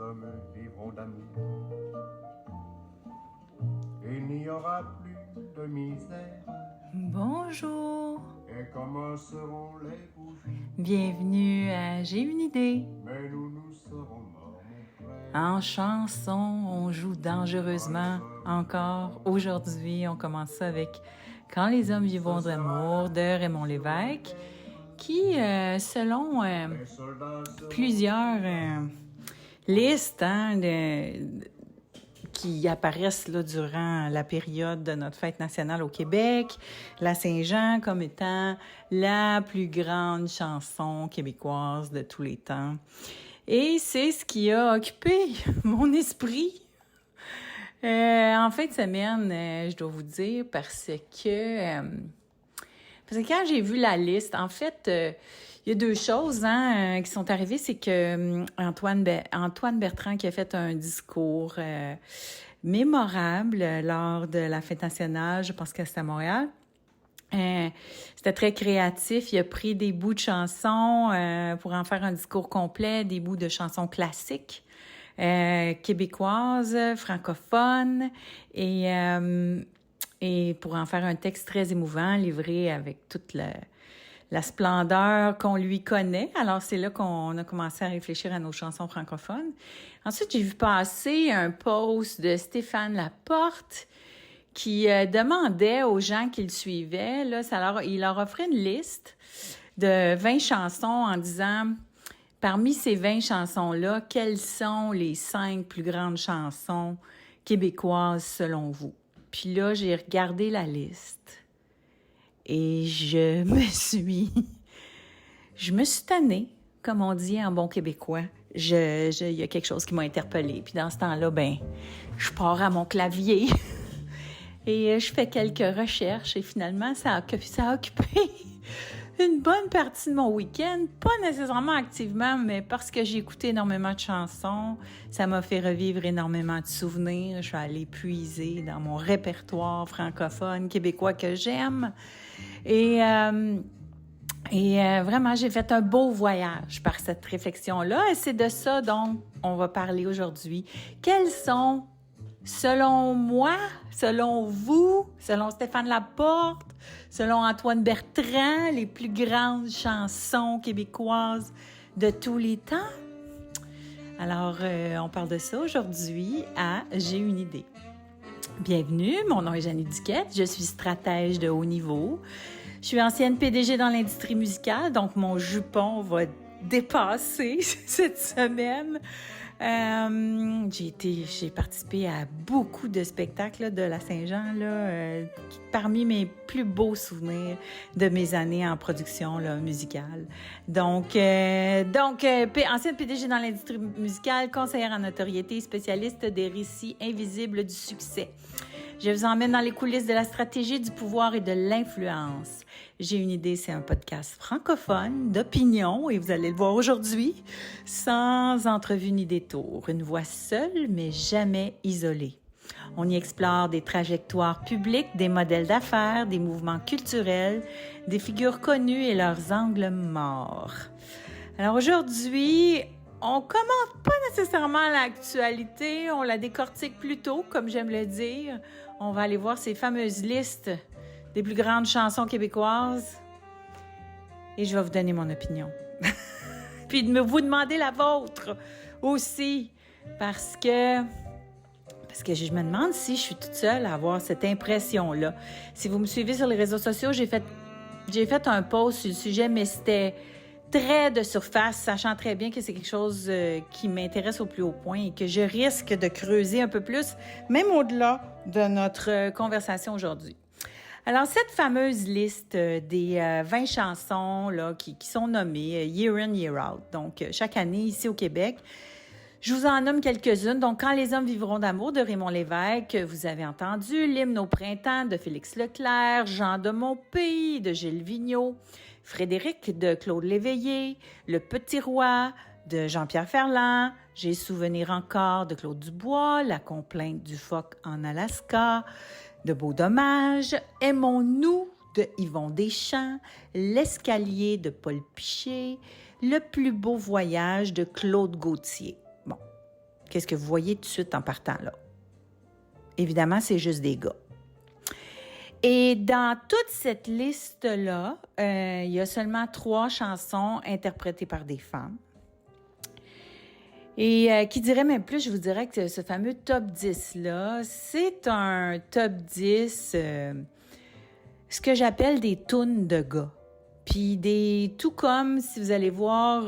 hommes vivront d'amour. Il n'y aura plus de misère. Bonjour. Et commenceront les bougies. Bienvenue à J'ai une idée. Mais nous serons morts, mon frère. En chanson, on joue dangereusement. Encore aujourd'hui, on commence ça avec Quand les hommes vivront d'amour de Raymond Lévesque, qui, selon plusieurs listes qui apparaissent là, durant la période de notre fête nationale au Québec, la Saint-Jean comme étant la plus grande chanson québécoise de tous les temps. Et c'est ce qui a occupé mon esprit en fin de semaine, je dois vous dire, parce que quand j'ai vu la liste, en fait, il y a deux choses qui sont arrivées. C'est que Antoine Bertrand qui a fait un discours mémorable lors de la fête nationale, je pense que c'était à Montréal. C'était très créatif. Il a pris des bouts de chansons pour en faire un discours complet, des bouts de chansons classiques québécoises, francophones, et pour en faire un texte très émouvant, livré avec toute la splendeur qu'on lui connaît. Alors, c'est là qu'on a commencé à réfléchir à nos chansons francophones. Ensuite, j'ai vu passer un post de Stéphane Laporte qui demandait aux gens qui le suivaient, là, il leur offrait une liste de 20 chansons en disant, parmi ces 20 chansons-là, quelles sont les 5 plus grandes chansons québécoises selon vous? Puis là, j'ai regardé la liste et je me suis tannée, comme on dit en bon québécois. Il y a quelque chose qui m'a interpellée. Puis dans ce temps-là, je pars à mon clavier et je fais quelques recherches et finalement, ça a occupé une bonne partie de mon week-end, pas nécessairement activement, mais parce que j'ai écouté énormément de chansons, ça m'a fait revivre énormément de souvenirs. Je suis allée puiser dans mon répertoire francophone québécois que j'aime. Et vraiment, j'ai fait un beau voyage par cette réflexion-là. Et c'est de ça dont on va parler aujourd'hui. Quels sont, selon moi, selon vous, selon Stéphane Laporte, selon Antoine Bertrand, les plus grandes chansons québécoises de tous les temps? Alors, on parle de ça aujourd'hui à J'ai une idée. Bienvenue, mon nom est Jeannie Duquette, je suis stratège de haut niveau. Je suis ancienne PDG dans l'industrie musicale, donc mon jupon va dépasser cette semaine. J'ai participé à beaucoup de spectacles de la Saint-Jean, parmi mes plus beaux souvenirs de mes années en production musicale. Donc, ancienne PDG dans l'industrie musicale, conseillère en notoriété, spécialiste des récits invisibles du succès. Je vous emmène dans les coulisses de la stratégie, du pouvoir et de l'influence. J'ai une idée, c'est un podcast francophone, d'opinion, et vous allez le voir aujourd'hui, sans entrevue ni détour. Une voix seule, mais jamais isolée. On y explore des trajectoires publiques, des modèles d'affaires, des mouvements culturels, des figures connues et leurs angles morts. Alors aujourd'hui, on commente pas nécessairement l'actualité, on la décortique plutôt, comme j'aime le dire. On va aller voir ces fameuses listes des plus grandes chansons québécoises et je vais vous donner mon opinion. Puis de vous demander la vôtre aussi, parce que je me demande si je suis toute seule à avoir cette impression-là. Si vous me suivez sur les réseaux sociaux, j'ai fait un post sur le sujet, mais c'était très de surface, sachant très bien que c'est quelque chose qui m'intéresse au plus haut point et que je risque de creuser un peu plus, même au-delà de notre conversation aujourd'hui. Alors, cette fameuse liste des 20 chansons qui sont nommées Year in, Year out, donc chaque année ici au Québec, je vous en nomme quelques-unes. Donc, Quand les hommes vivront d'amour de Raymond Lévesque, vous avez entendu, L'hymne au printemps de Félix Leclerc, Jean de mon pays de Gilles Vigneault, Frédéric de Claude Léveillé, Le Petit Roi de Jean-Pierre Ferland, J'ai souvenir encore de Claude Dubois, La complainte du phoque en Alaska, de Beau Dommage, Aimons-nous de Yvon Deschamps, L'escalier de Paul Piché, Le plus beau voyage de Claude Gauthier. Bon, Qu'est-ce que vous voyez tout de suite en partant là? Évidemment, c'est juste des gars. Et dans toute cette liste-là, il y a seulement 3 chansons interprétées par des femmes. Et qui dirait même plus, je vous dirais que ce fameux top 10-là, c'est un top 10, ce que j'appelle des tunes de gars. Puis tout comme, si vous allez voir,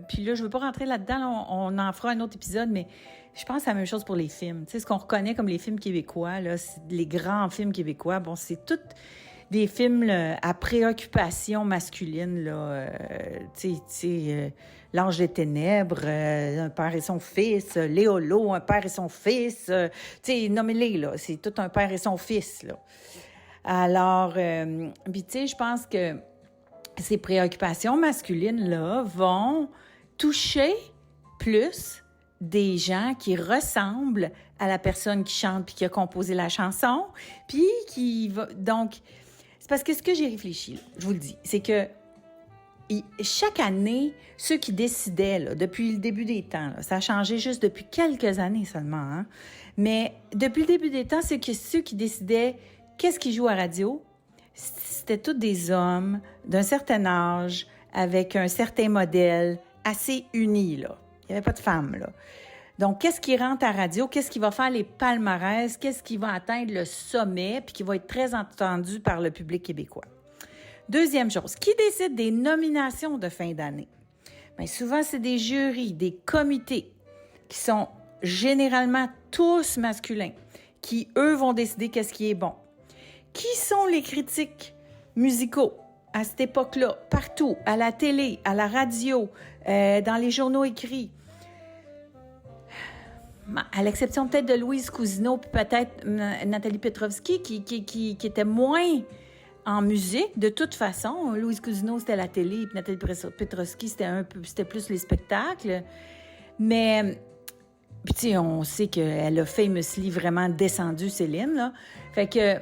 puis là, je veux pas rentrer là-dedans, là, on en fera un autre épisode, mais je pense que c'est la même chose pour les films. Tu sais, ce qu'on reconnaît comme les films québécois, là, les grands films québécois, bon, c'est tous des films là, à préoccupation masculine, là, tu sais, L'Ange des Ténèbres, Un père et son fils, Léolo, Un père et son fils, tu sais, nommez-les, là, c'est tout un père et son fils, là. Alors, puis tu sais, je pense que ces préoccupations masculines-là vont toucher plus des gens qui ressemblent à la personne qui chante puis qui a composé la chanson, puis qui va... Donc, c'est parce que ce que j'ai réfléchi, là, je vous le dis, c'est que chaque année, ceux qui décidaient, là, depuis le début des temps, là, ça a changé juste depuis quelques années seulement, hein, mais depuis le début des temps, c'est que ceux qui décidaient qu'est-ce qui joue à radio, c'était tous des hommes d'un certain âge, avec un certain modèle, assez unis, là. Il n'y avait pas de femmes, là. Donc, qu'est-ce qui rentre à radio? Qu'est-ce qui va faire les palmarès? Qu'est-ce qui va atteindre le sommet puis qui va être très entendu par le public québécois? Deuxième chose, qui décide des nominations de fin d'année? Bien, souvent, c'est des jurys, des comités qui sont généralement tous masculins, qui, eux, vont décider qu'est-ce qui est bon. Qui sont les critiques musicaux à cette époque-là, partout, à la télé, à la radio, dans les journaux écrits? À l'exception peut-être de Louise Cousineau, puis peut-être Nathalie Petrovski, qui était moins en musique. De toute façon, Louise Cousineau, c'était la télé, puis Nathalie Petrovski, c'était plus les spectacles. Mais, puis tu sais, on sait qu'elle a famously vraiment descendu Céline, là. Fait que,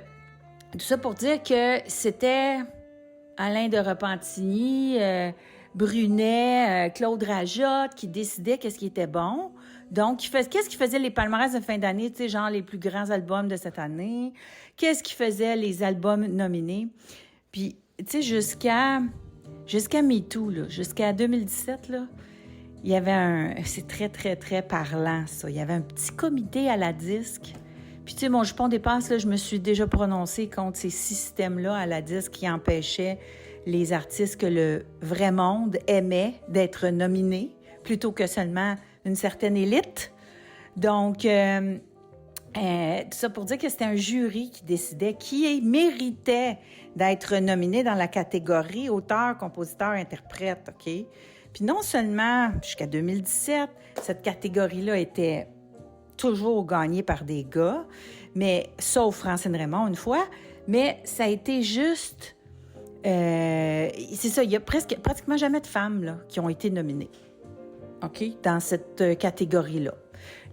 tout ça pour dire que c'était Alain de Repentigny, Brunet, Claude Rajotte qui décidaient qu'est-ce qui était bon. Donc, qu'est-ce qui faisait les palmarès de fin d'année, tu sais, genre les plus grands albums de cette année? Qu'est-ce qui faisait les albums nominés? Puis, tu sais, jusqu'à MeToo, là, jusqu'à 2017, là, il y avait c'est très, très, très parlant, ça. Il y avait un petit comité à la disque. Puis, tu sais, mon jupon dépasse, là, je me suis déjà prononcée contre ces systèmes-là à la disque qui empêchaient les artistes que le vrai monde aimait d'être nominés, plutôt que seulement une certaine élite. Donc, tout ça pour dire que c'était un jury qui décidait qui méritait d'être nominé dans la catégorie auteur, compositeur, interprète, OK? Puis non seulement, jusqu'à 2017, cette catégorie-là était toujours gagnée par des gars, mais sauf Francine Raymond une fois, mais ça a été juste... c'est ça, il y a pratiquement jamais de femmes là, qui ont été nominées. OK? Dans cette catégorie-là.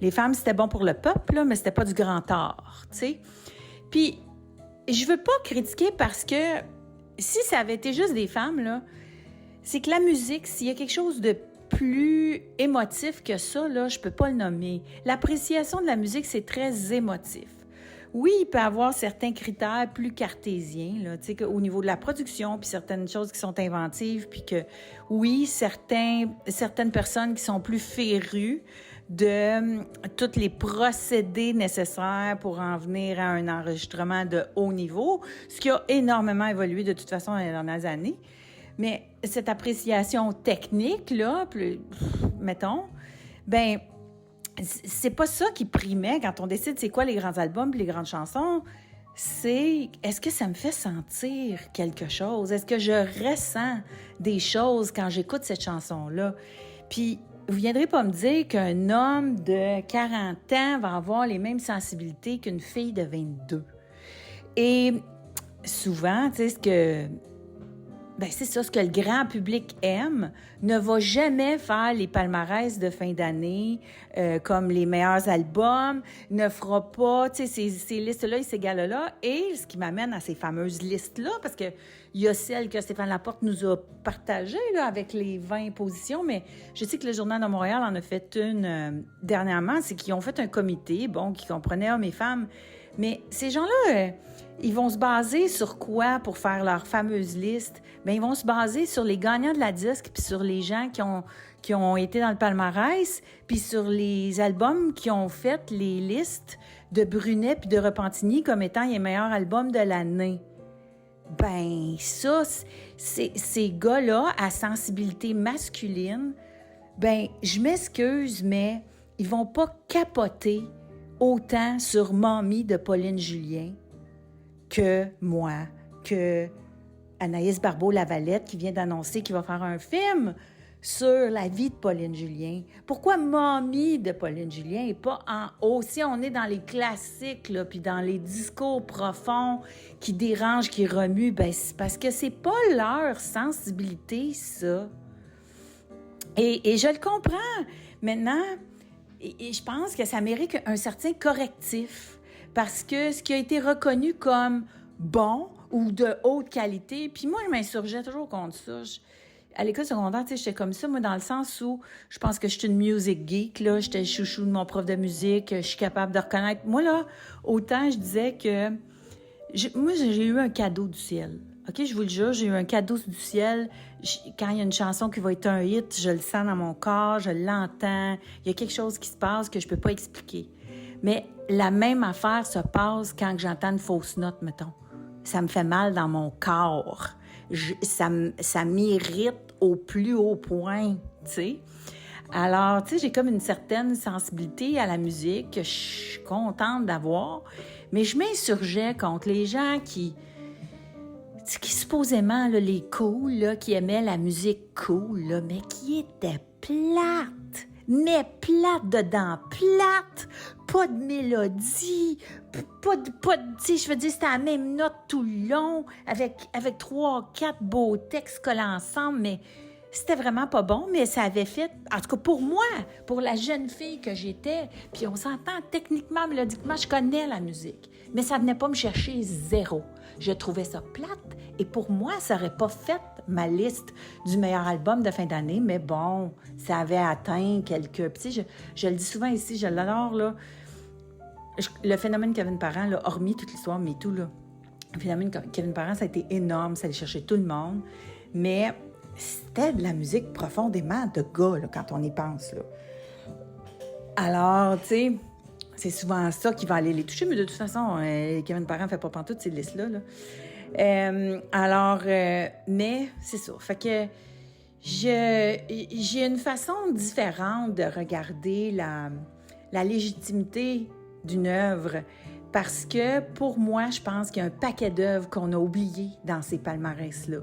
Les femmes, c'était bon pour le peuple, là, mais c'était pas du grand art, tu sais. Puis, je veux pas critiquer parce que si ça avait été juste des femmes, là, c'est que la musique, s'il y a quelque chose de plus émotif que ça, là, je peux pas le nommer. L'appréciation de la musique, c'est très émotif. Oui, il peut y avoir certains critères plus cartésiens, là, tu sais, au niveau de la production, puis certaines choses qui sont inventives, puis que, oui, certaines personnes qui sont plus férues de tous les procédés nécessaires pour en venir à un enregistrement de haut niveau, ce qui a énormément évolué de toute façon dans les dernières années. Mais cette appréciation technique, là, mettons, ben c'est pas ça qui primait quand on décide c'est quoi les grands albums et les grandes chansons. C'est est-ce que ça me fait sentir quelque chose? Est-ce que je ressens des choses quand j'écoute cette chanson-là? Puis, vous viendrez pas me dire qu'un homme de 40 ans va avoir les mêmes sensibilités qu'une fille de 22. Et souvent, tu sais, ce que ben c'est ça, ce que le grand public aime, ne va jamais faire les palmarès de fin d'année comme les meilleurs albums, ne fera pas, tu sais, ces listes-là et ces galas-là. Et ce qui m'amène à ces fameuses listes-là, parce que il y a celle que Stéphane Laporte nous a partagée là, avec les 20 positions, mais je sais que le Journal de Montréal en a fait une dernièrement, c'est qu'ils ont fait un comité, bon, qui comprenait hommes et femmes. Mais ces gens-là, ils vont se baser sur quoi pour faire leur fameuse liste? Bien, ils vont se baser sur les gagnants de la disque, puis sur les gens qui ont été dans le palmarès, puis sur les albums qui ont fait les listes de Brunet puis de Repentigny comme étant les meilleurs albums de l'année. Ben ça, ces gars-là à sensibilité masculine, ben je m'excuse, mais ils vont pas capoter autant sur Mamie de Pauline Julien que moi, que Anaïs Barbeau-Lavalette qui vient d'annoncer qu'il va faire un film sur la vie de Pauline Julien. Pourquoi Mamie de Pauline Julien et pas en haut? Si on est dans les classiques, là, puis dans les discours profonds qui dérangent, qui remuent, ben c'est parce que c'est pas leur sensibilité, ça. Et je le comprends. Maintenant, et je pense que ça mérite un certain correctif parce que ce qui a été reconnu comme bon ou de haute qualité, puis moi, je m'insurgeais toujours contre ça. À l'école secondaire, tu sais, j'étais comme ça, moi, dans le sens où je pense que je suis une music geek, là, j'étais chouchou de mon prof de musique, je suis capable de reconnaître. Moi, là, autant je disais que... Moi, j'ai eu un cadeau du ciel. OK, je vous le jure, j'ai eu un cadeau du ciel. Quand il y a une chanson qui va être un hit, je le sens dans mon corps, je l'entends. Il y a quelque chose qui se passe que je peux pas expliquer. Mais la même affaire se passe quand j'entends une fausse note, mettons. Ça me fait mal dans mon corps. Ça m'irrite au plus haut point, tu sais. Alors, tu sais, j'ai comme une certaine sensibilité à la musique que je suis contente d'avoir, mais je m'insurgeais contre les gens qui supposément, là, les cool, là, qui aimaient la musique cool, là, mais qui étaient plates. Mais plate dedans, plate, pas de mélodie, pas de tu sais, je veux dire, c'était la même note tout le long, avec 3, 4 beaux textes collés ensemble, mais c'était vraiment pas bon, mais ça avait fait, en tout cas pour moi, pour la jeune fille que j'étais, puis on s'entend techniquement, mélodiquement, je connais la musique, mais ça venait pas me chercher zéro. Je trouvais ça plate, et pour moi, ça aurait pas fait ma liste du meilleur album de fin d'année, mais bon, ça avait atteint quelques... Tu sais, je le dis souvent ici, je l'adore, là. Le phénomène Kevin Parent, là, hormis toute l'histoire MeToo, là, le phénomène Kevin Parent, ça a été énorme, ça allait chercher tout le monde, mais c'était de la musique profondément de gars, là, quand on y pense, là. Alors, tu sais, c'est souvent ça qui va aller les toucher, mais de toute façon, Kevin Parent ne fait pas pantoute ces listes-là, là. Mais c'est ça. Fait que j'ai une façon différente de regarder la légitimité d'une œuvre parce que pour moi, je pense qu'il y a un paquet d'œuvres qu'on a oubliées dans ces palmarès-là.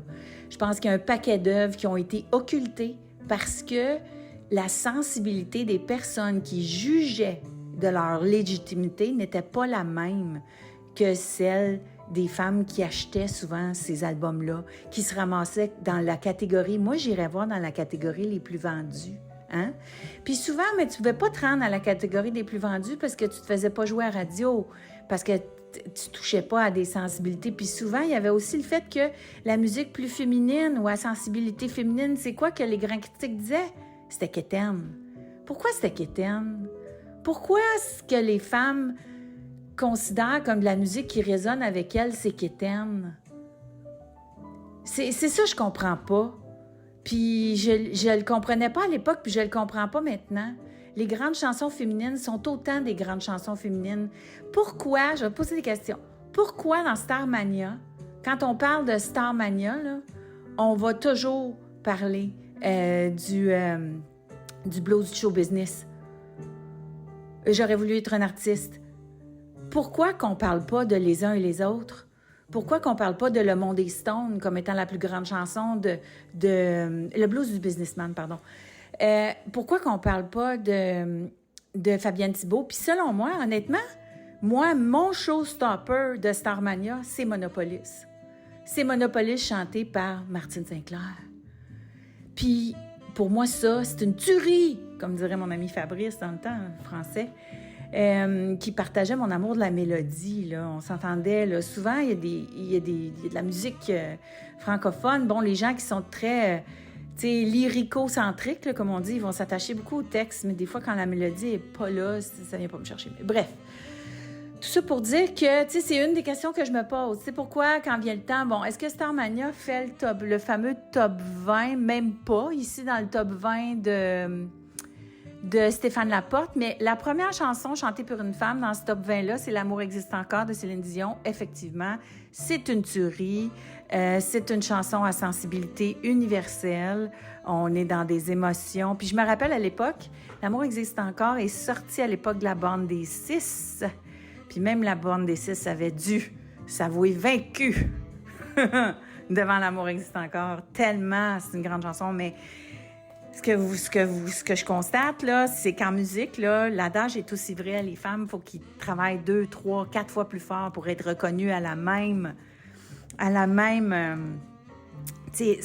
Je pense qu'il y a un paquet d'œuvres qui ont été occultées parce que la sensibilité des personnes qui jugeaient de leur légitimité n'était pas la même que celle des femmes qui achetaient souvent ces albums-là, qui se ramassaient dans la catégorie... Moi, j'irais voir dans la catégorie les plus vendus. Hein? Puis souvent, mais tu ne pouvais pas te rendre à la catégorie des plus vendus parce que tu ne te faisais pas jouer à radio, parce que tu touchais pas à des sensibilités. Puis souvent, il y avait aussi le fait que la musique plus féminine ou à sensibilité féminine, c'est quoi que les grands critiques disaient? C'était quétaine. Pourquoi c'était quétaine? Pourquoi est-ce que les femmes considèrent comme de la musique qui résonne avec elles, c'est quétaine? C'est ça que je comprends pas. Puis je le comprenais pas à l'époque, puis je le comprends pas maintenant. Les grandes chansons féminines sont autant des grandes chansons féminines. Pourquoi, je vais poser des questions, pourquoi dans Starmania, quand on parle de Starmania, là, on va toujours parler du blues du show business? J'aurais voulu être un artiste. Pourquoi qu'on parle pas de les uns et les autres? Pourquoi qu'on parle pas de Le Monde des Stones comme étant la plus grande chanson de le blues du businessman, pardon. Pourquoi qu'on parle pas de Fabienne Thibault? Puis selon moi, honnêtement, mon showstopper de Starmania, c'est Monopolis. c'est Monopolis chanté par Martine St-Clair. Puis, pour moi, ça, c'est une tuerie, comme dirait mon ami Fabrice dans le temps, français, qui partageait mon amour de la mélodie. Là. On s'entendait. Là. Souvent, il y a de la musique francophone. Bon, les gens qui sont très lyrico-centriques, là, comme on dit, ils vont s'attacher beaucoup au texte, mais des fois, quand la mélodie n'est pas là, ça ne vient pas me chercher. Mais bref. Tout ça pour dire que, c'est une des questions que je me pose. C'est pourquoi, quand vient le temps, bon, est-ce que Starmania fait le fameux top 20? Même pas, ici, dans le top 20 de Stéphane Laporte. Mais la première chanson chantée pour une femme dans ce top 20-là, c'est L'amour existe encore de Céline Dion. Effectivement, c'est une tuerie. C'est une chanson à sensibilité universelle. On est dans des émotions. Puis je me rappelle à l'époque, L'amour existe encore est sorti à l'époque de la bande des 6. Puis même la bande des 6 avait dû s'avouer vaincue devant L'amour existe encore. Tellement, c'est une grande chanson. Mais ce que je constate, là, c'est qu'en musique, là, l'adage est aussi vrai. Les femmes, il faut qu'ils travaillent 2, 3, 4 fois plus fort pour être reconnues à la même se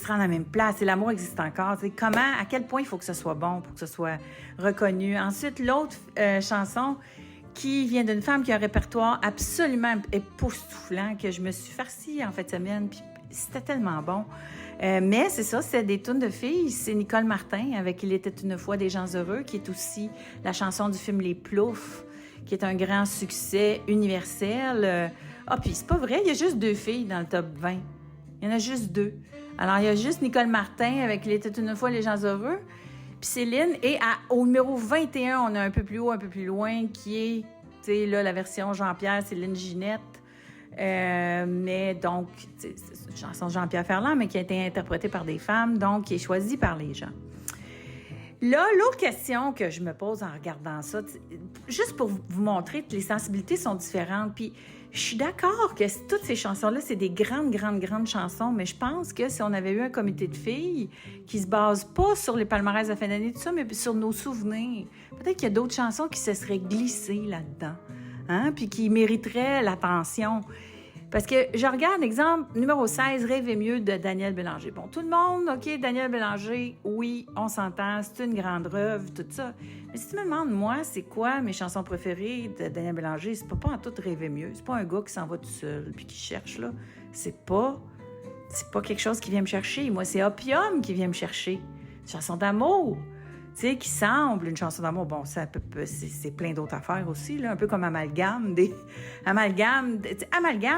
rendre à la même place. Et l'amour existe encore. À quel point il faut que ce soit bon pour que ce soit reconnu. Ensuite, l'autre chanson qui vient d'une femme qui a un répertoire absolument époustouflant, que je me suis farcie en fin de semaine, puis c'était tellement bon. Mais c'est ça, c'est des tunes de filles. C'est Nicole Martin avec « Il était une fois des gens heureux », qui est aussi la chanson du film Les Ploufs, qui est un grand succès universel. Puis c'est pas vrai, il y a juste 2 filles dans le top 20. Il y en a juste 2. Alors, il y a juste Nicole Martin avec « Il était une fois les gens heureux », puis Céline. Et au numéro 21, on a un peu plus haut, un peu plus loin, qui est, là, la version Jean-Pierre, Céline Ginette. Mais donc, c'est une chanson de Jean-Pierre Ferland, mais qui a été interprétée par des femmes, donc qui est choisie par les gens. Là, l'autre question que je me pose en regardant ça, juste pour vous montrer que les sensibilités sont différentes, puis je suis d'accord que toutes ces chansons-là, c'est des grandes, grandes, grandes chansons, mais je pense que si on avait eu un comité de filles qui se base pas sur les palmarès de fin d'année, tout ça, mais sur nos souvenirs, peut-être qu'il y a d'autres chansons qui se seraient glissées là-dedans, puis qui mériteraient l'attention. Parce que je regarde, exemple, numéro 16, « Rêver mieux » de Daniel Bélanger. Bon, tout le monde, OK, Daniel Bélanger, oui, on s'entend, c'est une grande œuvre, tout ça. Mais si tu me demandes, moi, c'est quoi mes chansons préférées de Daniel Bélanger, c'est pas en tout « Rêver mieux ». C'est pas un gars qui s'en va tout seul puis qui cherche, là. C'est pas quelque chose qui vient me chercher. Moi, c'est Opium qui vient me chercher. Une chanson d'amour. Tu sais, qui semble une chanson d'amour. Bon, c'est plein d'autres affaires aussi, là, un peu comme Amalgame,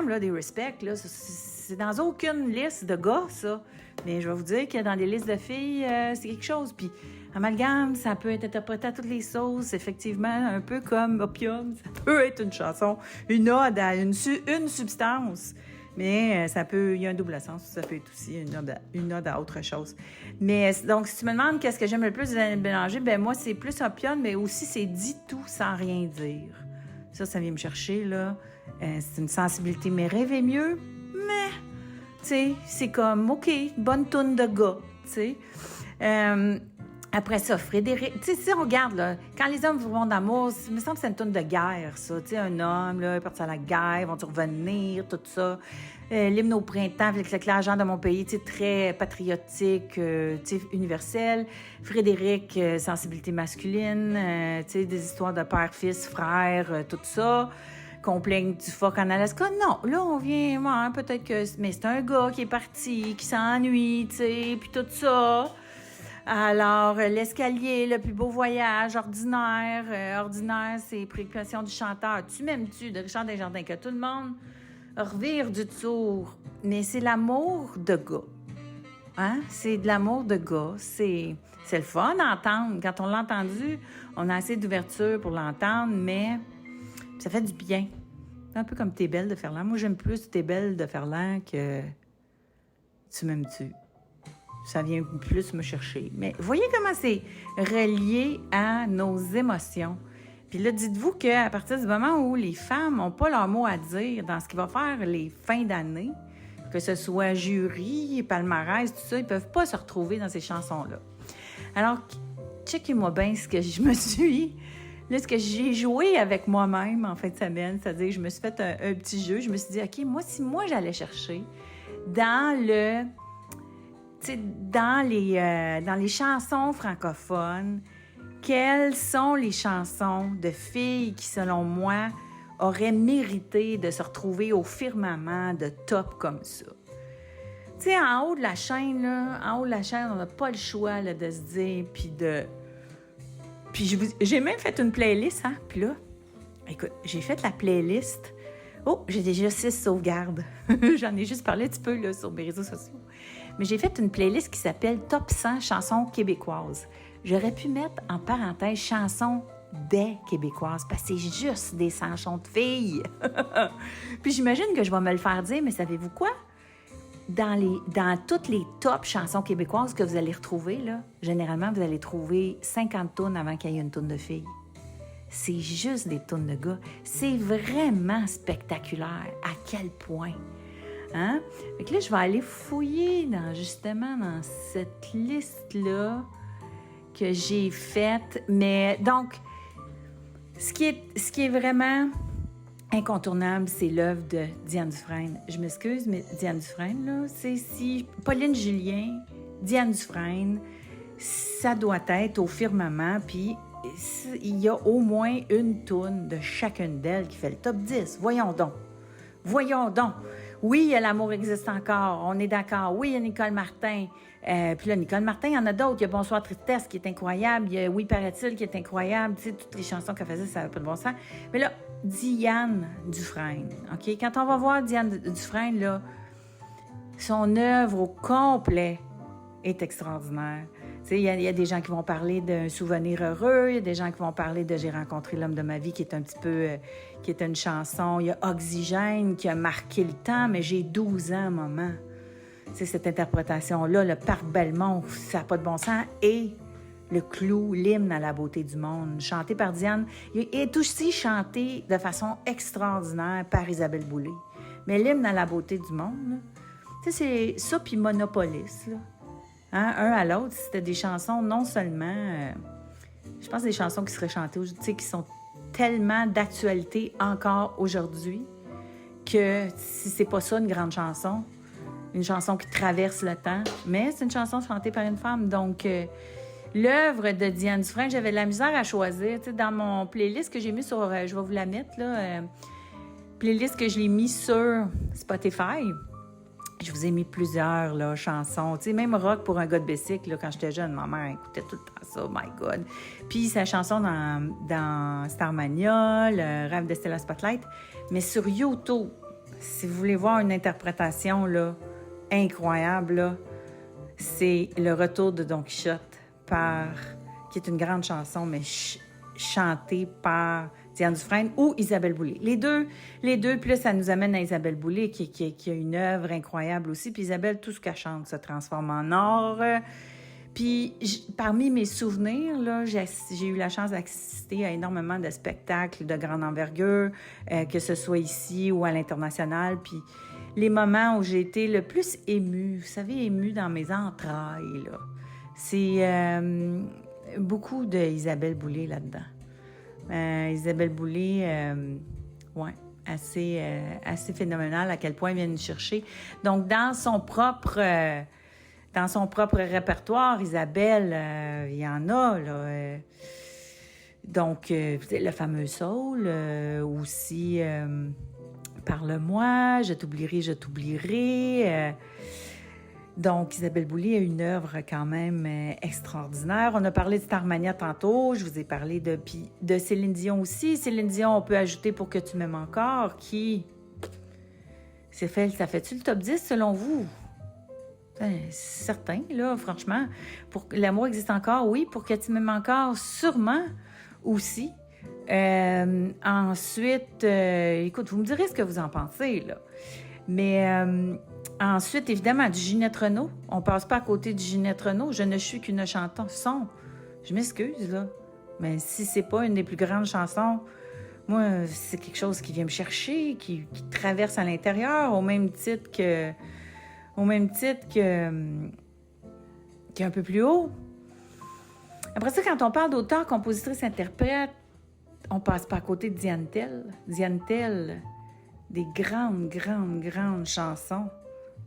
là, des Respect, là, c'est dans aucune liste de gars, ça. Mais je vais vous dire que dans des listes de filles, c'est quelque chose. Puis Amalgame, ça peut être interprété à toutes les sauces, effectivement, un peu comme Opium, ça peut être une chanson, une ode à une substance. Mais il y a un double sens, ça peut être aussi une ode à autre chose. Mais donc, si tu me demandes qu'est-ce que j'aime le plus de Daniel Bélanger, moi, c'est plus Opium, mais aussi c'est dit tout sans rien dire. Ça vient me chercher, là. C'est une sensibilité, mais rêver mieux, mais, tu sais, c'est comme, OK, bonne toune de gars, tu sais. Après ça, Frédéric, tu sais, si on regarde, là, quand les hommes vont d'amour, il me semble que c'est une toune de guerre, ça. Tu sais, un homme, là, il est parti à la guerre, vont-ils revenir, tout ça. L'hymne au printemps, avec l'éclairage de mon pays, tu sais, très patriotique, tu sais, universel. Frédéric, sensibilité masculine, tu sais, des histoires de père, fils, frère, tout ça. Qu'on plaigne du phoque en Alaska. Non, là, on vient, peut-être que... Mais c'est un gars qui est parti, qui s'ennuie, tu sais, puis tout ça. Alors, l'escalier, le plus beau voyage, ordinaire. Ordinaire, c'est Préoccupation du chanteur. Tu m'aimes-tu de Richard Desjardins, que tout le monde revire du tour. Mais c'est l'amour de gars. Hein? C'est de l'amour de gars. C'est le fun à entendre. Quand on l'a entendu, on a assez d'ouverture pour l'entendre, mais ça fait du bien. C'est un peu comme T'es belle de Ferland. Moi, j'aime plus T'es belle de Ferland que Tu m'aimes-tu. Ça vient plus me chercher. Mais voyez comment c'est relié à nos émotions. Puis là, dites-vous qu'à partir du moment où les femmes n'ont pas leur mot à dire dans ce qui va faire les fins d'année, que ce soit jury, palmarès, tout ça, ils ne peuvent pas se retrouver dans ces chansons-là. Alors, checkez-moi bien ce que je me suis... Là, ce que j'ai joué avec moi-même en fin de semaine, c'est-à-dire que je me suis fait un petit jeu. Je me suis dit, OK, si moi j'allais chercher dans les chansons francophones, quelles sont les chansons de filles qui, selon moi, auraient mérité de se retrouver au firmament de top comme ça? Tu sais, en haut de la chaîne, on n'a pas le choix là, de se dire, Puis j'ai même fait une playlist, hein? Puis là, écoute, j'ai fait la playlist. Oh, j'ai déjà 6 sauvegardes. J'en ai juste parlé un petit peu là, sur mes réseaux sociaux. Mais j'ai fait une playlist qui s'appelle Top 100 chansons québécoises. J'aurais pu mettre en parenthèse chansons des Québécoises, parce que c'est juste des chansons de filles. Puis j'imagine que je vais me le faire dire, mais savez-vous quoi? Dans toutes les top chansons québécoises que vous allez retrouver, là, généralement, vous allez trouver 50 tunes avant qu'il y ait une tune de filles. C'est juste des tunes de gars. C'est vraiment spectaculaire. À quel point? Hein? Fait que là, je vais aller fouiller justement dans cette liste-là que j'ai faite. Mais donc, ce qui est vraiment incontournable, c'est l'œuvre de Diane Dufresne. Je m'excuse, mais Diane Dufresne, là, c'est si Pauline Julien, Diane Dufresne, ça doit être au firmament, puis il y a au moins une toune de chacune d'elles qui fait le top 10. Voyons donc. Oui, L'amour existe encore, on est d'accord. Oui, il y a Nicole Martin. Puis là, Nicole Martin, il y en a d'autres. Il y a Bonsoir Tristesse qui est incroyable. Il y a Oui, paraît-il qui est incroyable. Tu sais, toutes les chansons qu'elle faisait, ça n'avait pas de bon sens. Mais là, Diane Dufresne, OK? Quand on va voir Diane Dufresne, là, son œuvre au complet est extraordinaire. Tu sais, il y a des gens qui vont parler d'un souvenir heureux, il y a des gens qui vont parler de J'ai rencontré l'homme de ma vie, qui est un petit peu, qui est une chanson. Il y a Oxygène qui a marqué le temps, mais j'ai 12 ans, maman. Tu sais, cette interprétation-là, le Parc Belmont, ça n'a pas de bon sens, et le clou, l'hymne à la beauté du monde, chanté par Diane, il est aussi chanté de façon extraordinaire par Isabelle Boulay. Mais l'hymne à la beauté du monde, là, tu sais, c'est ça puis Monopolis, là. Hein? Un à l'autre, c'était des chansons non seulement... je pense des chansons qui seraient chantées, tu sais, qui sont tellement d'actualité encore aujourd'hui que si c'est pas ça une grande chanson, une chanson qui traverse le temps, mais c'est une chanson chantée par une femme. Donc, l'œuvre de Diane Dufresne, j'avais de la misère à choisir. Tu sais, dans mon playlist que j'ai mis sur... je vais vous la mettre, là. Playlist que je l'ai mis sur Spotify. Je vous ai mis plusieurs là, chansons. Tu sais, même rock pour un gars de Bessic, là, quand j'étais jeune, ma mère écoutait tout le temps ça, my God. Puis sa chanson dans Starmania, le Rêve de Stella Spotlight. Mais sur YouTube, si vous voulez voir une interprétation là, incroyable, là, c'est Le Retour de Don Quichotte, qui est une grande chanson, mais chantée par Diane Dufresne ou Isabelle Boulay. Les deux, puis là, ça nous amène à Isabelle Boulay, qui a une œuvre incroyable aussi. Puis Isabelle, tout ce qu'elle chante se transforme en or. Puis, parmi mes souvenirs, là, j'ai eu la chance d'assister à énormément de spectacles de grande envergure, que ce soit ici ou à l'international. Puis, les moments où j'ai été le plus émue, vous savez, émue dans mes entrailles, là, c'est beaucoup d'Isabelle Boulay là-dedans. Isabelle Boulay, assez phénoménal à quel point elle vient nous chercher. Donc, dans son propre répertoire, Isabelle, il y en a, là. Donc, le fameux Soul, aussi, Parle-moi, Je t'oublierai. Donc, Isabelle Boulay a une œuvre quand même extraordinaire. On a parlé de Starmania tantôt. Je vous ai parlé de Céline Dion aussi. Céline Dion, on peut ajouter Pour que tu m'aimes encore, qui... ça fait-tu le top 10 selon vous? C'est certain, là, franchement. Pour L'amour existe encore, oui. Pour que tu m'aimes encore, sûrement aussi. Ensuite, écoute, vous me direz ce que vous en pensez, là. Mais... ensuite, évidemment, du Ginette Renault. On passe pas à côté du Ginette Renault. Je ne suis qu'une chanson. Je m'excuse, là. Mais si c'est pas une des plus grandes chansons, moi, c'est quelque chose qui vient me chercher, qui traverse à l'intérieur, au même titre qu'un peu plus haut. Après ça, quand on parle d'auteur, compositrice, interprète, on passe pas à côté de Diane Tell. Diane Tell, des grandes chansons.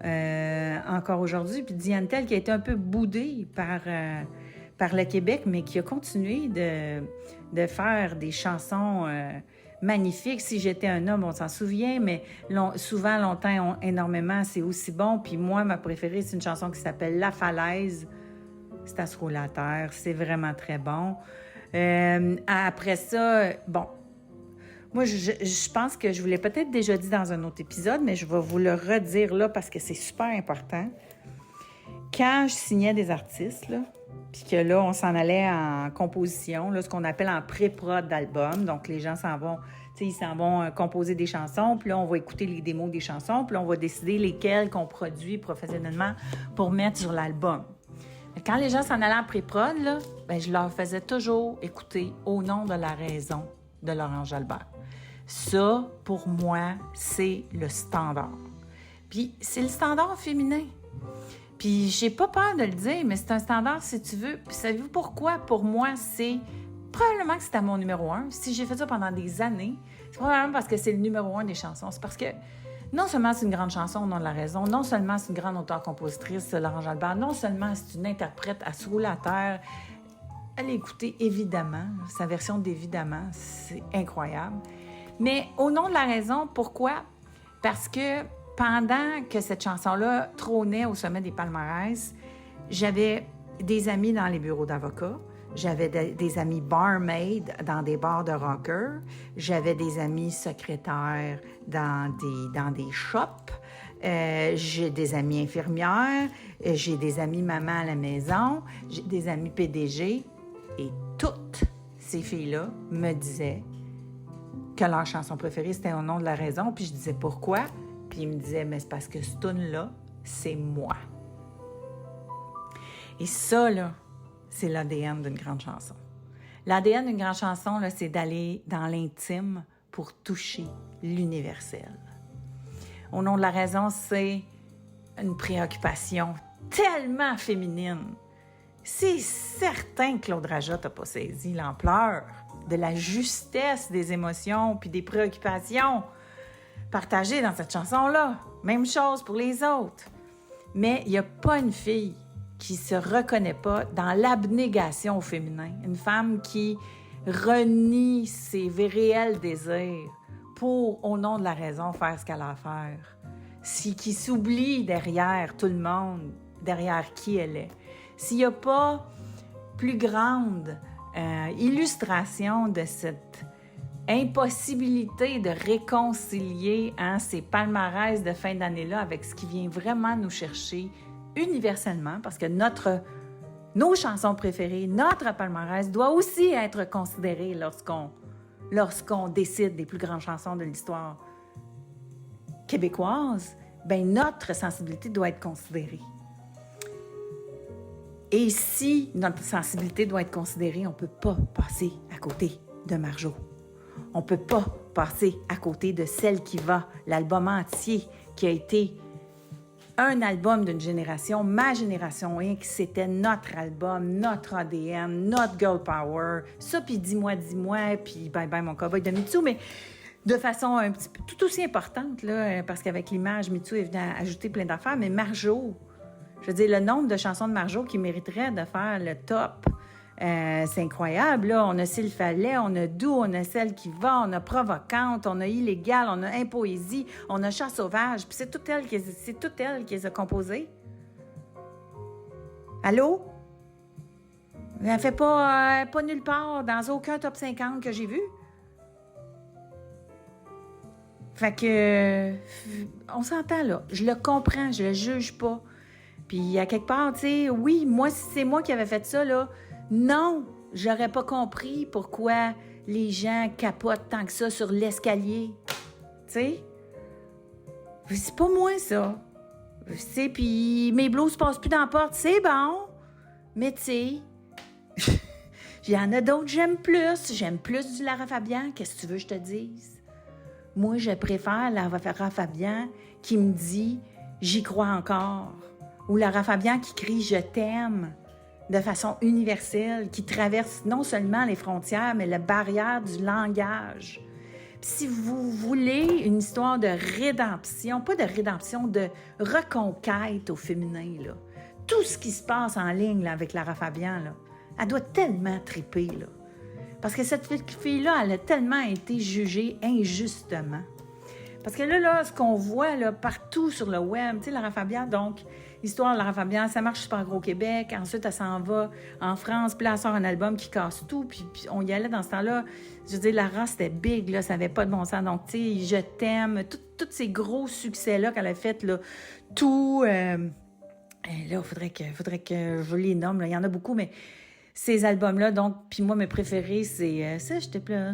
encore aujourd'hui. Puis Diane Tell qui a été un peu boudée par le Québec, mais qui a continué de faire des chansons magnifiques. Si j'étais un homme, on s'en souvient, mais souvent, longtemps, énormément, c'est aussi bon. Puis moi, ma préférée, c'est une chanson qui s'appelle La Falaise. C'est à se rouler à terre. C'est vraiment très bon. Après ça, bon, moi, je pense que je vous l'ai peut-être déjà dit dans un autre épisode, mais je vais vous le redire là parce que c'est super important. Quand je signais des artistes, là, puis que là, on s'en allait en composition, là, ce qu'on appelle en pré-prod d'album. Donc, les gens s'en vont, tu sais, ils s'en vont composer des chansons, puis là, on va écouter les démos des chansons, puis là, on va décider lesquelles qu'on produit professionnellement pour mettre sur l'album. Mais quand les gens s'en allaient en pré-prod, là, ben, je leur faisais toujours écouter Au nom de la raison de Laurent Jalbert. Ça, pour moi, c'est le standard. Puis, c'est le standard féminin. Puis, j'ai pas peur de le dire, mais c'est un standard si tu veux. Puis, savez-vous pourquoi? Pour moi, c'est probablement que c'était mon numéro 1. Si j'ai fait ça pendant des années, c'est probablement parce que c'est le numéro 1 des chansons. C'est parce que non seulement c'est une grande chanson, Au nom de la raison, non seulement c'est une grande auteure-compositrice, Laurent Jalbert, non seulement c'est une interprète à se rouler à terre. Allez écouter, évidemment, sa version d'Évidemment, c'est incroyable. Mais Au nom de la raison, pourquoi? Parce que pendant que cette chanson-là trônait au sommet des palmarès, j'avais des amis dans les bureaux d'avocats, j'avais des amis barmaids dans des bars de rockers, j'avais des amis secrétaires dans des shops, j'ai des amis infirmières, j'ai des amis mamans à la maison, j'ai des amis PDG, et toutes ces filles-là me disaient que leur chanson préférée, c'était Au nom de la raison. Puis je disais pourquoi? Puis ils me disaient, mais c'est parce que ce tune-là, c'est moi. Et ça, là, c'est l'ADN d'une grande chanson. L'ADN d'une grande chanson, là, c'est d'aller dans l'intime pour toucher l'universel. Au nom de la raison, c'est une préoccupation tellement féminine. C'est certain que Claude Rajot n'a pas saisi l'ampleur de la justesse des émotions puis des préoccupations partagées dans cette chanson-là. Même chose pour les autres. Mais il n'y a pas une fille qui se reconnaît pas dans l'abnégation au féminin. Une femme qui renie ses réels désirs pour, au nom de la raison, faire ce qu'elle a à faire. Qui s'oublie derrière tout le monde, derrière qui elle est. S'il n'y a pas plus grande illustration de cette impossibilité de réconcilier ces palmarès de fin d'année-là avec ce qui vient vraiment nous chercher universellement, parce que nos chansons préférées, notre palmarès doit aussi être considéré lorsqu'on décide des plus grandes chansons de l'histoire québécoise, ben notre sensibilité doit être considérée. Et si notre sensibilité doit être considérée, on ne peut pas passer à côté de Marjo. On ne peut pas passer à côté de Celle qui va, l'album entier qui a été un album d'une génération, ma génération X, c'était notre album, notre ADN, notre girl power. Ça, puis dis-moi, puis bye bye mon cowboy de Mitsou, mais de façon un petit peu tout aussi importante, là, parce qu'avec l'image, Mitsou est venu ajouter plein d'affaires, mais Marjo, je veux dire, le nombre de chansons de Marjo qui mériteraient de faire le top, c'est incroyable. Là. On a S'il fallait, on a Doux, on a Celle qui va, on a Provocante, on a Illégale, on a Impoésie, on a Chat sauvage. Puis c'est toute elle qui les a composées. Allô? Elle ne fait pas nulle part, dans aucun top 50 que j'ai vu. Fait que, on s'entend là. Je le comprends, je le juge pas. Puis, à quelque part, tu sais, oui, moi, si c'est moi qui avais fait ça, là, non, j'aurais pas compris pourquoi les gens capotent tant que ça sur l'escalier. Tu sais? C'est pas moi, ça. Tu sais, puis mes blouses passent plus dans la porte, c'est bon. Mais tu sais, il y en a d'autres que j'aime plus. J'aime plus du Lara Fabian. Qu'est-ce que tu veux que je te dise? Moi, je préfère Lara Fabian qui me dit « J'y crois encore ». Ou Lara Fabian qui crie « Je t'aime » de façon universelle, qui traverse non seulement les frontières, mais la barrière du langage. Puis si vous voulez une histoire de rédemption, pas de rédemption, de reconquête au féminin, là, tout ce qui se passe en ligne là, avec Lara Fabian, là, elle doit tellement triper, là. Parce que cette fille-là, elle a tellement été jugée injustement. Parce que là, ce qu'on voit là, partout sur le web, tu sais, Lara Fabian, donc, l'histoire de Lara Fabian, ça marche super gros au Québec. Ensuite, elle s'en va en France, puis là, elle sort un album qui casse tout. Puis on y allait dans ce temps-là. Je veux dire, Lara, c'était big, là, ça n'avait pas de bon sens. Donc, tu sais, Je t'aime, tous ces gros succès-là qu'elle a fait, là, tout. Là, il faudrait que je les nomme, là. Il y en a beaucoup, mais ces albums-là, donc, puis moi, mes préférés, c'est Ça, je te pleure,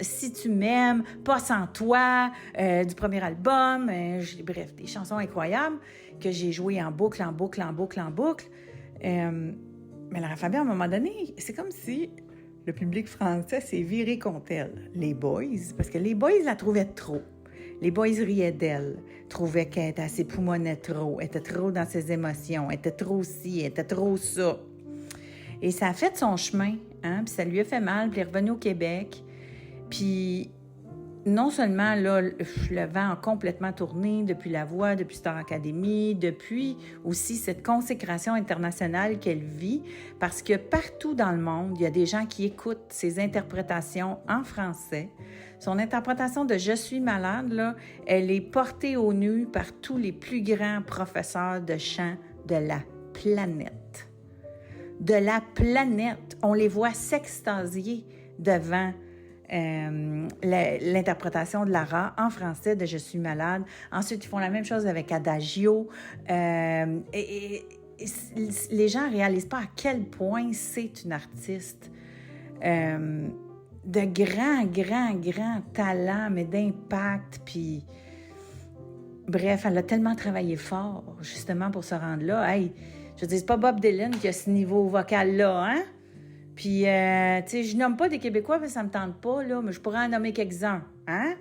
Si tu m'aimes, Pas sans toi, du premier album, bref, des chansons incroyables que j'ai jouées en boucle, en boucle, en boucle, en boucle. Mais Lara Fabian, à un moment donné, c'est comme si le public français s'est viré contre elle. Les boys, parce que les boys la trouvaient trop. Les boys riaient d'elle, trouvaient qu'elle était assez poumonnait trop, était trop dans ses émotions, était trop ci, était trop ça. Et ça a fait son chemin, hein, puis ça lui a fait mal, puis elle est revenue au Québec. Puis non seulement, là, le vent a complètement tourné depuis La Voix, depuis Star Academy, depuis aussi cette consécration internationale qu'elle vit, parce que partout dans le monde, il y a des gens qui écoutent ses interprétations en français. Son interprétation de « Je suis malade », là, elle est portée au nu par tous les plus grands professeurs de chant de la planète. De la planète. On les voit s'extasier devant l'interprétation de Lara en français de « Je suis malade ». Ensuite, ils font la même chose avec Adagio. Et les gens ne réalisent pas à quel point c'est une artiste de grand talent, mais d'impact. Puis, bref, elle a tellement travaillé fort, justement, pour se rendre là. Hey, je veux dire, c'est pas Bob Dylan qui a ce niveau vocal-là, hein? Puis, tu sais, je nomme pas des Québécois parce que ça me tente pas, là, mais je pourrais en nommer quelques-uns, hein?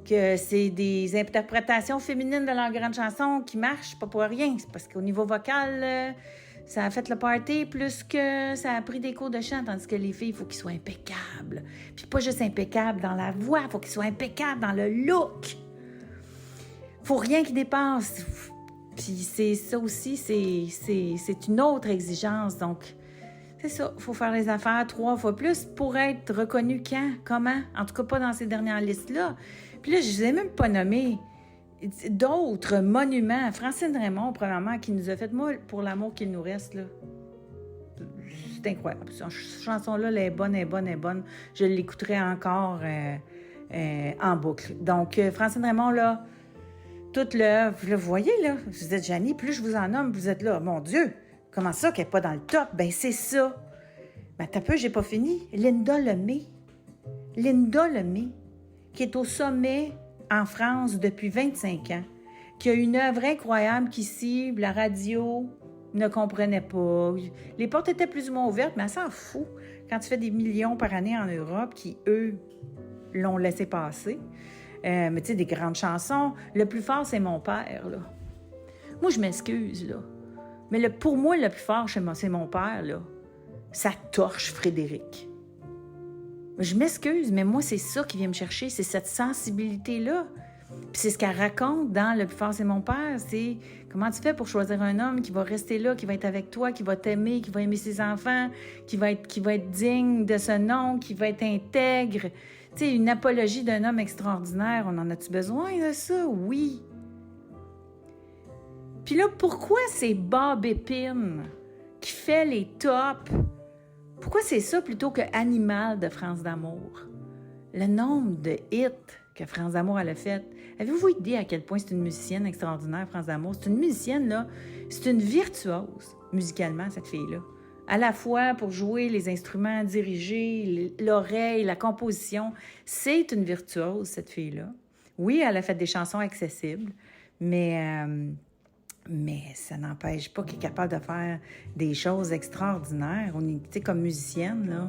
Que c'est des interprétations féminines de leurs grandes chansons qui marchent, pas pour rien. C'est parce qu'au niveau vocal, ça a fait le party plus que ça a pris des cours de chant, tandis que les filles, il faut qu'ils soient impeccables. Puis pas juste impeccables dans la voix, il faut qu'ils soient impeccables dans le look. Faut rien qui dépasse. Puis c'est ça aussi, c'est une autre exigence. Donc, c'est ça, il faut faire les affaires 3 fois plus pour être reconnu quand, comment. En tout cas, pas dans ces dernières listes-là. Puis là, je ne les ai même pas nommés. D'autres monuments. Francine Raymond, premièrement, qui nous a fait « Moi, pour l'amour qu'il nous reste », là. C'est incroyable. Cette chanson-là, elle est bonne, elle est bonne, elle est bonne. Je l'écouterai encore en boucle. Donc, Francine Raymond, là, toute l'œuvre, vous voyez, là, vous êtes Janie, plus je vous en nomme, vous êtes là. Mon Dieu, comment ça qu'elle n'est pas dans le top? Ben c'est ça. Ben t'as peu, j'ai pas fini. Linda Lemay. Linda Lemay, qui est au sommet en France depuis 25 ans, qui a une œuvre incroyable qu'ici, la radio ne comprenait pas. Les portes étaient plus ou moins ouvertes, mais elle s'en fout. Quand tu fais des millions par année en Europe, qui, eux, l'ont laissé passer. Mais tu sais, des grandes chansons. Le plus fort, c'est mon père, là. Moi, je m'excuse, là. Mais pour moi, le plus fort, c'est mon père, là. Ça torche Frédéric. Je m'excuse, mais moi, c'est ça qui vient me chercher, c'est cette sensibilité-là. Puis c'est ce qu'elle raconte dans Le plus fort, c'est mon père. C'est comment tu fais pour choisir un homme qui va rester là, qui va être avec toi, qui va t'aimer, qui va aimer ses enfants, qui va être digne de ce nom, qui va être intègre. Tu sais, une apologie d'un homme extraordinaire, on en a-tu besoin de ça? Oui. Puis là, pourquoi c'est Bob Épine qui fait les tops? Pourquoi c'est ça plutôt que Animal de France d'Amour? Le nombre de hits que France d'Amour elle a fait. Avez-vous idée à quel point c'est une musicienne extraordinaire, France d'Amour? C'est une musicienne, là. C'est une virtuose, musicalement, cette fille-là. À la fois pour jouer les instruments, diriger, l'oreille, la composition. C'est une virtuose, cette fille-là. Oui, elle a fait des chansons accessibles, mais ça n'empêche pas qu'elle est capable de faire des choses extraordinaires. Tu sais, comme musicienne, là,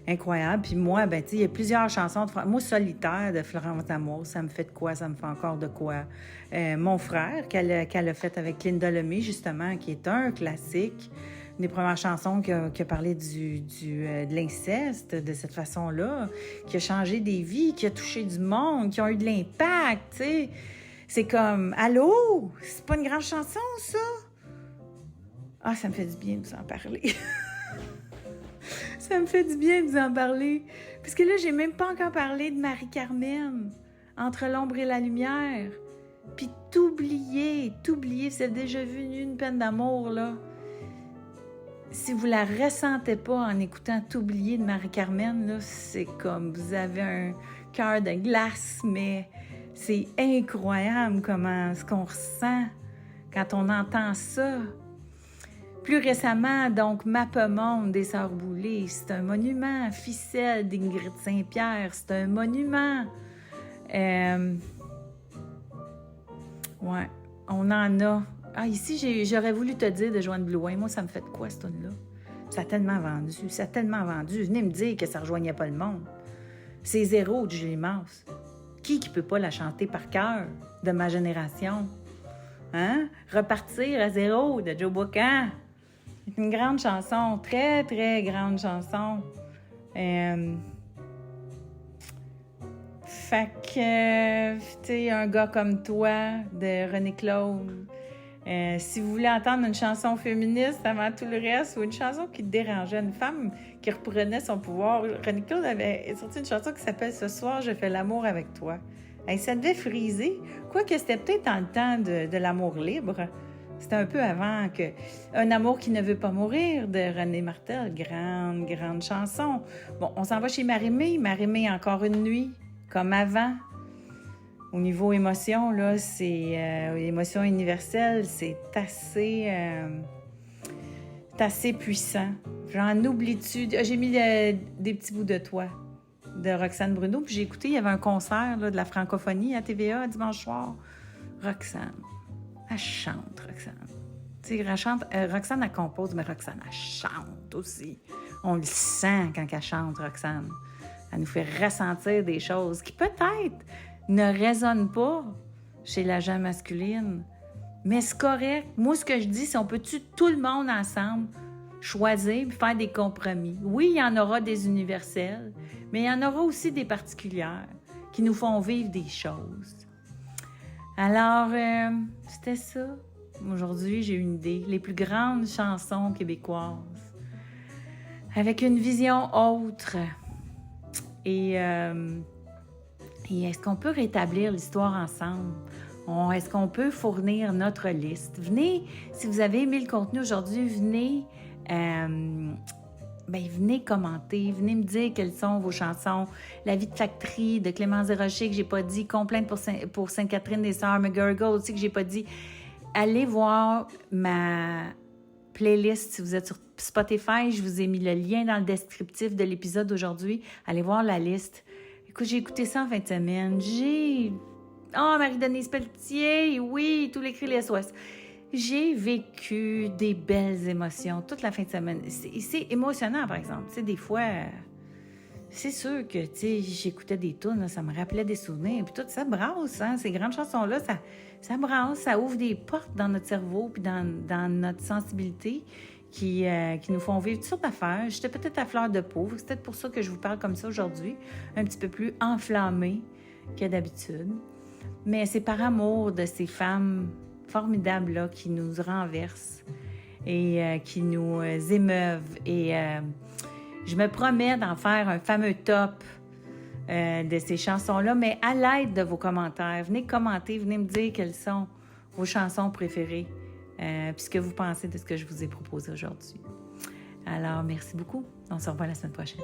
incroyable. Puis moi, ben, tu sais, il y a plusieurs chansons moi, Solitaire de Florence D'Amour, ça me fait de quoi? Ça me fait encore de quoi? Mon frère, qu'elle a fait avec Linda Lemay, justement, qui est un classique. des premières chansons qui a parlé de l'inceste de cette façon-là, qui a changé des vies, qui a touché du monde, qui ont eu de l'impact, tu sais. C'est comme, allô? C'est pas une grande chanson, ça? Ah, ça me fait du bien de vous en parler. Ça me fait du bien de vous en parler. Parce que là, j'ai même pas encore parlé de Marie-Carmen, Entre l'ombre et la lumière. Puis t'oublier, vous avez déjà vu Une peine d'amour, là. Si vous la ressentez pas en écoutant T'oublier de Marie-Carmen, là, c'est comme vous avez un cœur de glace, mais c'est incroyable comment ce qu'on ressent quand on entend ça. Plus récemment, donc, Mappemonde des Sœurs Boulay, c'est un monument. Ficelle d'Ingrid Saint-Pierre, c'est un monument. Ouais, on en a. Ah, ici, j'aurais voulu te dire de Joanne Blouin. Moi, ça me fait de quoi, cette tune-là? Ça a tellement vendu. Venez me dire que ça rejoignait pas le monde. C'est Zéro de Julie Mars. Qui peut pas la chanter par cœur de ma génération? Hein? Repartir à zéro de Joe Bocan. C'est une grande chanson, très, très grande chanson. Fait que, tu sais, Un gars comme toi, de René Claude. Si vous voulez entendre une chanson féministe avant tout le reste, ou une chanson qui te dérangeait, une femme qui reprenait son pouvoir, René Claude avait sorti une chanson qui s'appelle « Ce soir, je fais l'amour avec toi ». Hey, ça devait friser. Quoique c'était peut-être dans le temps de l'amour libre. C'était un peu avant que Un amour qui ne veut pas mourir de René Martel. Grande, grande chanson. Bon, on s'en va chez Marie-Mé. Marie-Mé, Encore une nuit, comme avant. Au niveau émotion, là, c'est émotion universelle, c'est assez puissant. J'en oublie-tu? J'ai mis des petits bouts de toi de Roxane Bruno, puis j'ai écouté, il y avait un concert là, de la francophonie à TVA dimanche soir. Roxane, elle chante, Roxane. Tu sais, Roxane, elle compose, mais Roxane, elle chante aussi. On le sent quand elle chante, Roxane. Elle nous fait ressentir des choses qui peut-être ne résonnent pas chez la gente masculine. Mais c'est correct. Moi, ce que je dis, c'est on peut-tu tout le monde ensemble choisir et faire des compromis. Oui, il y en aura des universels, mais il y en aura aussi des particulières qui nous font vivre des choses. Alors, c'était ça. Aujourd'hui, j'ai une idée. Les plus grandes chansons québécoises avec une vision autre. Et est-ce qu'on peut rétablir l'histoire ensemble? Est-ce qu'on peut fournir notre liste? Venez, si vous avez aimé le contenu aujourd'hui, venez commenter, venez me dire quelles sont vos chansons. La vie de factory de Clémence Desrochers que j'ai pas dit, Complainte pour Sainte-Catherine des Sœurs, McGurgle aussi que j'ai pas dit. Allez voir ma playlist si vous êtes sur Spotify. Je vous ai mis le lien dans le descriptif de l'épisode d'aujourd'hui. Allez voir la liste. Écoute, j'ai écouté ça en fin de semaine. Marie-Denise Pelletier, oui, tous les cris, les SOS. J'ai vécu des belles émotions toute la fin de semaine. C'est émotionnant, par exemple. Tu sais, des fois, c'est sûr que, tu sais, j'écoutais des tunes, ça me rappelait des souvenirs. Puis tout ça brasse, hein, ces grandes chansons-là, ça brasse, ça ouvre des portes dans notre cerveau puis dans notre sensibilité qui nous font vivre toutes sortes d'affaires. J'étais peut-être à fleur de peau. C'est peut-être pour ça que je vous parle comme ça aujourd'hui, un petit peu plus enflammée que d'habitude. Mais c'est par amour de ces femmes formidables là, qui nous renversent et qui nous émeuvent. Et je me promets d'en faire un fameux top de ces chansons-là, mais à l'aide de vos commentaires. Venez commenter, venez me dire quelles sont vos chansons préférées, puis ce que vous pensez de ce que je vous ai proposé aujourd'hui. Alors, merci beaucoup. On se revoit la semaine prochaine.